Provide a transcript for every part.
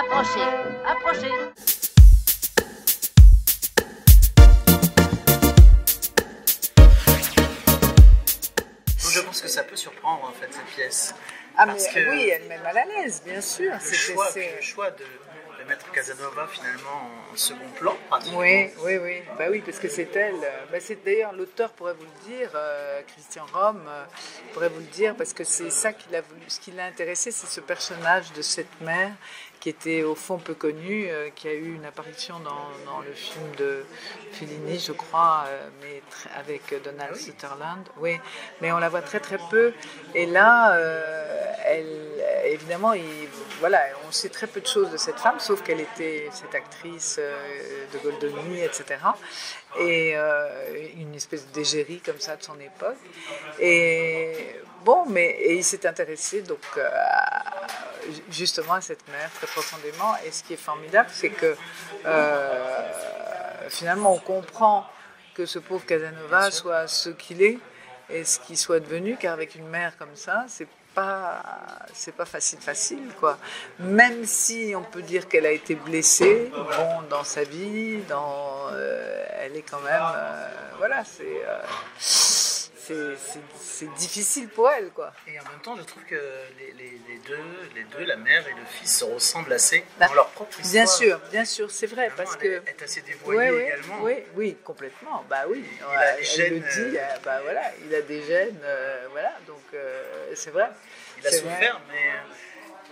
Approchez, approchez. Je pense que ça peut surprendre en fait cette pièce. Ah Parce mais que oui, elle met mal à l'aise, bien sûr. le choix de mettre Casanova finalement en second plan, pratiquement. Oui. Bah oui, parce que c'est elle. Bah c'est d'ailleurs l'auteur pourrait vous le dire, Christian Rome pourrait vous le dire, parce que c'est ça qu'il a voulu. Ce qui l'a intéressé, c'est ce personnage de cette mère qui était au fond peu connue, qui a eu une apparition dans le film de Fellini, je crois, mais avec Donald Sutherland. Oui, mais on la voit très très peu. Et là, évidemment, voilà, on sait très peu de choses de cette femme, sauf qu'elle était cette actrice de Goldoni, etc. Et une espèce d'égérie comme ça de son époque. Et bon, et il s'est intéressé donc justement à cette mère très profondément. Et ce qui est formidable, c'est que finalement on comprend que ce pauvre Casanova soit ce qu'il est et ce qu'il soit devenu, car avec une mère comme ça, c'est pas facile quoi. Même si on peut dire qu'elle a été blessée, bon, dans sa vie, elle est quand même, voilà, c'est difficile pour elle quoi. Et en même temps, je trouve que les deux, la mère et le fils, se ressemblent assez dans leur propre histoire. Bien sûr, c'est vrai, parce que elle est assez dévoyée également. Oui, complètement. Bah oui, il a des gènes, elle le dit. Bah voilà, il a des gènes, voilà. Donc c'est vrai. Il a souffert, mais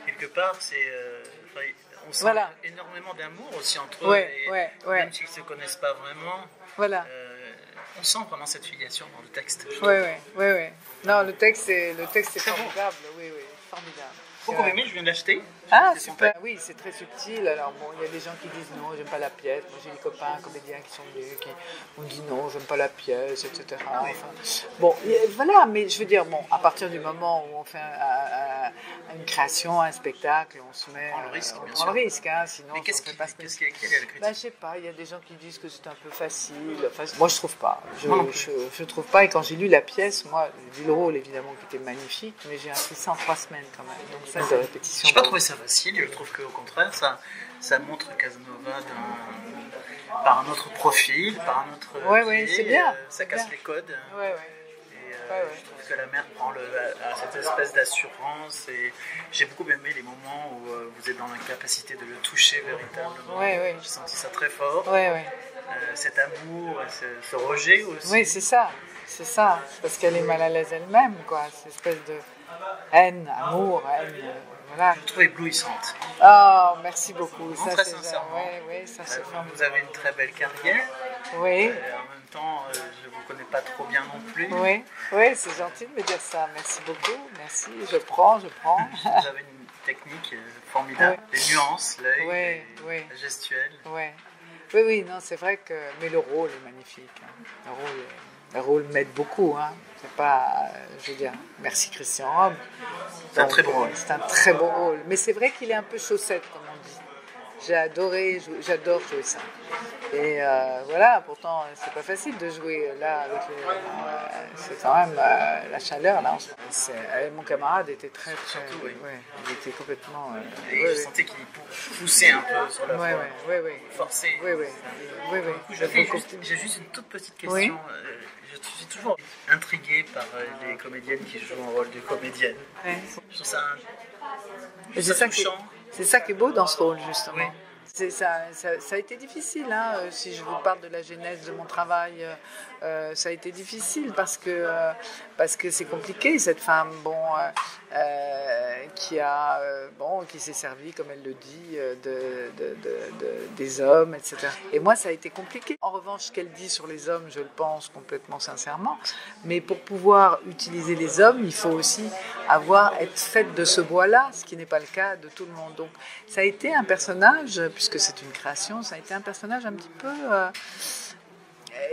quelque part, on sent énormément d'amour aussi entre eux, même s'ils ne se connaissent pas vraiment. Voilà. On sent vraiment cette filiation dans le texte. Oui. Non, le texte est formidable. Oui, formidable. Beaucoup aimé, je viens d'acheter. Ah, super. Oui, c'est très subtil. Alors bon, il y a des gens qui disent non, j'aime pas la pièce. Moi, j'ai des copains comédiens qui sont venus, qui m'ont dit non, j'aime pas la pièce, etc. Enfin, bon, voilà, mais je veux dire, bon, à partir du moment où on fait une création, un spectacle, on se met... On prend le risque, hein, sinon... Mais qu'est-ce qu'il y a la critique? Je sais pas, il y a des gens qui disent que c'est un peu facile. Enfin, moi, je trouve pas. Je trouve pas, et quand j'ai lu la pièce, moi, j'ai vu le rôle, évidemment, qui était magnifique, mais j'ai appris ça en 3 semaines, quand même. Donc ça, c'est répétition. Je n'ai pas trouvé ça facile, je trouve qu'au contraire, ça montre Casanova par un autre profil, par un autre pied, c'est bien. Ça casse les codes. Je trouve que la mère prend cette espèce d'assurance, et j'ai beaucoup aimé les moments où vous êtes dans l'incapacité de le toucher véritablement. J'ai senti ça très fort. Cet amour, ce rejet aussi. Oui, c'est ça, parce qu'elle est mal à l'aise elle-même, quoi, cette espèce de haine, amour, voilà. Je trouve éblouissante. Oh, merci beaucoup. Ça, très sincèrement. Ça c'est formidable. Vous avez une très belle carrière. Oui. En même temps, je ne vous connais pas trop bien non plus. Oui, c'est gentil de me dire ça. Merci beaucoup. Merci. Je prends. Vous avez une technique formidable. Les nuances, l'œil, la gestuelle. Oui, non, c'est vrai que... Mais le rôle est magnifique. Hein. Le rôle m'aide beaucoup. Hein. C'est pas... je veux dire, merci Christian Rome. C'est un très beau rôle. C'est un très beau rôle. Mais c'est vrai qu'il est un peu chaussette, comme on dit. J'adore jouer ça. Et voilà, pourtant, c'est pas facile de jouer là avec c'est quand même la chaleur là. Mon camarade était très surtout, il était complètement. Je sentais qu'il poussait un peu sur la voix. Forcé. J'ai juste une toute petite question. Je suis toujours intrigué par les comédiennes qui jouent un rôle de comédienne. Je trouve ça touchant. C'est ça qui est beau dans ce rôle, justement. Ça a été difficile, hein. Si je vous parle de la genèse de mon travail, ça a été difficile parce que c'est compliqué, cette femme qui s'est servie, comme elle le dit, des hommes, etc. Et moi, ça a été compliqué. En revanche, ce qu'elle dit sur les hommes, je le pense complètement sincèrement, mais pour pouvoir utiliser les hommes, il faut aussi être faite de ce bois-là, ce qui n'est pas le cas de tout le monde. Donc, ça a été un personnage, puisque c'est une création, ça a été un personnage un petit peu...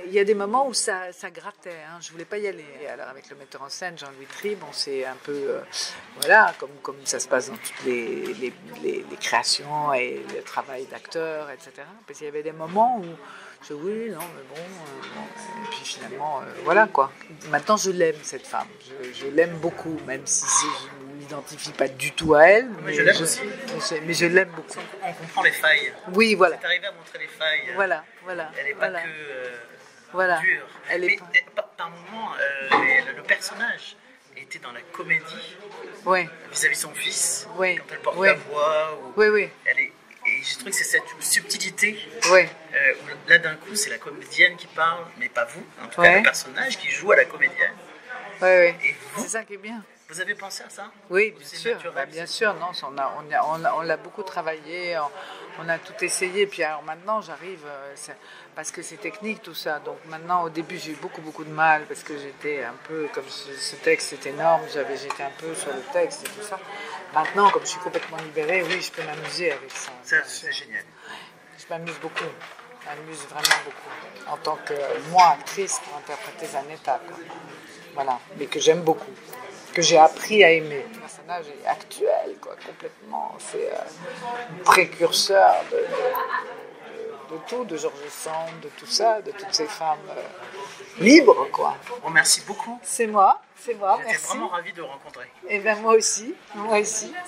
il y a des moments où ça grattait, hein. Je ne voulais pas y aller. Et alors avec le metteur en scène, Jean-Louis Tribe, on s'est un peu... comme ça se passe dans toutes les créations et le travail d'acteur, etc. Parce qu'il y avait des moments où je dis oui, non, mais bon... Et puis finalement, voilà quoi. Maintenant, je l'aime, cette femme. Je l'aime beaucoup, même si l'identifie pas du tout à elle. Mais je l'aime aussi. Mais je l'aime beaucoup. On comprend les failles. Oui, voilà. Vous êtes arrivé à montrer les failles. Voilà. Elle n'est pas que dure. Elle est par moments, le personnage était dans la comédie vis-à-vis de son fils, quand elle porte la voix. Et j'ai trouvé que c'est cette subtilité où là d'un coup c'est la comédienne qui parle, mais pas vous, en tout cas le personnage qui joue à la comédienne. Et vous, c'est ça qui est bien. Vous avez pensé à ça? Oui, bien sûr. Bien sûr, non, on l'a beaucoup travaillé, on a tout essayé. Puis alors maintenant, j'arrive, parce que c'est technique tout ça. Donc maintenant, au début, j'ai eu beaucoup de mal parce que j'étais un peu, comme ce texte est énorme, j'étais un peu sur le texte et tout ça. Maintenant, comme je suis complètement libérée, oui, je peux m'amuser avec ça. C'est génial. Je m'amuse beaucoup. Je m'amuse vraiment beaucoup. En tant que moi, actrice, pour interpréter Zanetta, quoi. Voilà, mais que j'aime beaucoup, que j'ai appris à aimer. Le personnage est actuel, quoi, complètement. C'est un précurseur de tout, de George Sand, de tout ça, de toutes ces femmes libres, quoi. Bon, merci beaucoup. C'est moi, J'étais merci. Vraiment ravie de vous rencontrer. Et bien moi aussi,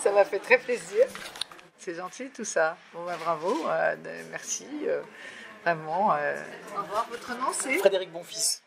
ça m'a fait très plaisir. C'est gentil tout ça. Bon, ben, bravo, merci, vraiment. Au revoir, votre nom c'est Frédéric Bonfils.